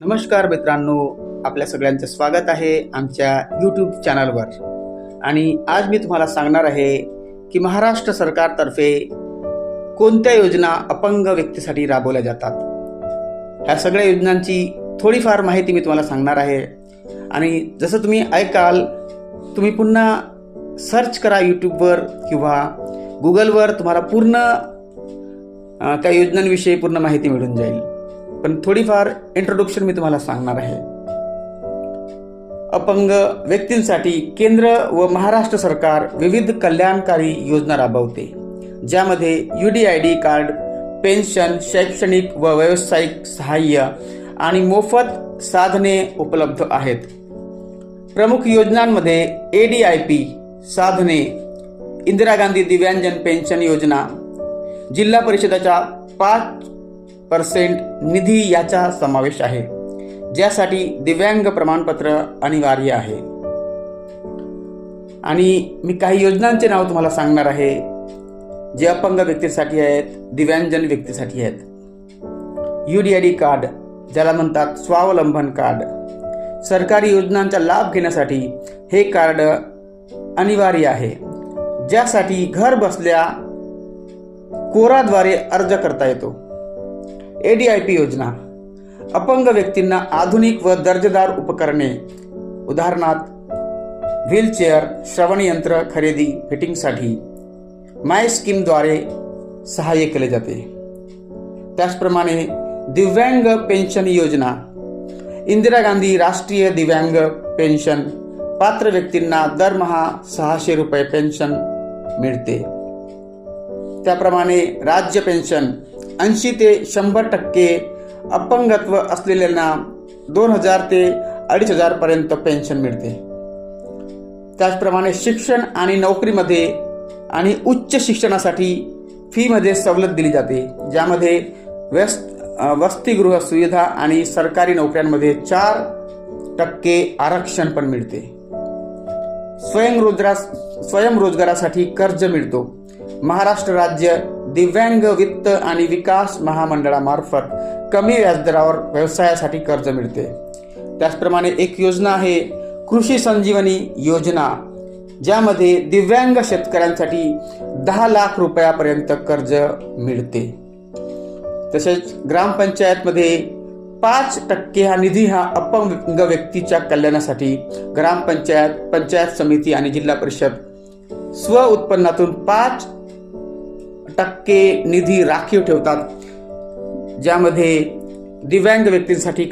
नमस्कार मित्रांनो, आपल्या सगळ्यांचं स्वागत आहे आमच्या यूट्यूब चॅनलवर। आणि आज मी तुम्हाला सांगणार आहे की महाराष्ट्र सरकारतर्फे कोणत्या योजना अपंग व्यक्तीसाठी राबवल्या जातात। ह्या सगळ्या योजनांची थोडीफार माहिती मी तुम्हाला सांगणार आहे। आणि जसं तुम्ही ऐकाल, तुम्ही पुन्हा सर्च करा यूट्यूबवर किंवा गुगलवर, तुम्हाला पूर्ण त्या योजनांविषयी पूर्ण माहिती मिळून जाईल। पण थोडीफार इंट्रोडक्शन मी तुम्हाला सांगणार आहे। अपंग व्यक्तींसाठी केंद्र व महाराष्ट्र सरकार विविध कल्याणकारी योजना राबवते, ज्यामध्ये UDID कार्ड, पेन्शन, शैक्षणिक व व्यावसायिक सहाय्य आणि मोफत साधने उपलब्ध आहेत। प्रमुख योजनांमध्ये ADIP साधने, इंदिरा गांधी दिव्यांजन पेन्शन योजना, जिल्हा परिषदाच्या 5% निधी याचा समावेश आहे, ज्यासाठी दिव्यांग प्रमाणपत्र अनिवार्य आहे। आणि मी काही योजनांचे नाव तुम्हाला सांगणार आहे, जे अपंग व्यक्तीसाठी आहेत, दिव्यांजन व्यक्तीसाठी आहेत। UDID कार्ड, ज्याला म्हणतात स्वावलंबन कार्ड, सरकारी योजनांचा लाभ घेण्यासाठी हे कार्ड अनिवार्य आहे, ज्यासाठी घर बसल्या कोराद्वारे अर्ज करता येतो। ADIP योजना, अपंग व्यक्तींना आधुनिक व दर्जेदार उपकरणे, उदाहरणार्थ व्हीलचेअर, श्रवणयंत्र खरेदी फिटिंगसाठी माय स्कीमद्वारे सहाय्य केले जाते। त्याचप्रमाणे दिव्यांग पेन्शन योजना, इंदिरा गांधी राष्ट्रीय दिव्यांग पेन्शन, पात्र व्यक्तींना दरमहा 600 रुपये पेन्शन मिळते। त्याप्रमाणे राज्य पेन्शन, 80 ते 100% अपंगत्व असलेल्यांना 2000 ते 2500 पर्यंत पेन्शन मिळते। त्याचप्रमाणे शिक्षण आणि नोकरीमध्ये आणि उच्च शिक्षणासाठी फीमध्ये सवलत दिली जाते, ज्यामध्ये वसतिगृह सुविधा आणि सरकारी नोकऱ्यांमध्ये 4% आरक्षण पण मिळते। स्वयंरोजगारासाठी कर्ज मिळतो। महाराष्ट्र राज्य दिव्यांग वित्त आणि विकास महामंडळामार्फत कमी व्याजदरावर व्यवसायासाठी कर्ज मिळते। त्याचप्रमाणे एक योजना आहे कृषी संजीवनी योजना, ज्यामध्ये दिव्यांग शेतकऱ्यांसाठी 10 लाख रुपयापर्यंत कर्ज मिळते। तसेच ग्रामपंचायतमध्ये 5% हा निधी हा अपंग व्यक्तीच्या कल्याणासाठी ग्रामपंचायत, पंचायत समिती आणि जिल्हा परिषद स्व उत्पन्नातून 5% निधी राखीव ठेवतात, ज्यामध्ये दिव्यांग व्यक्तींसाठी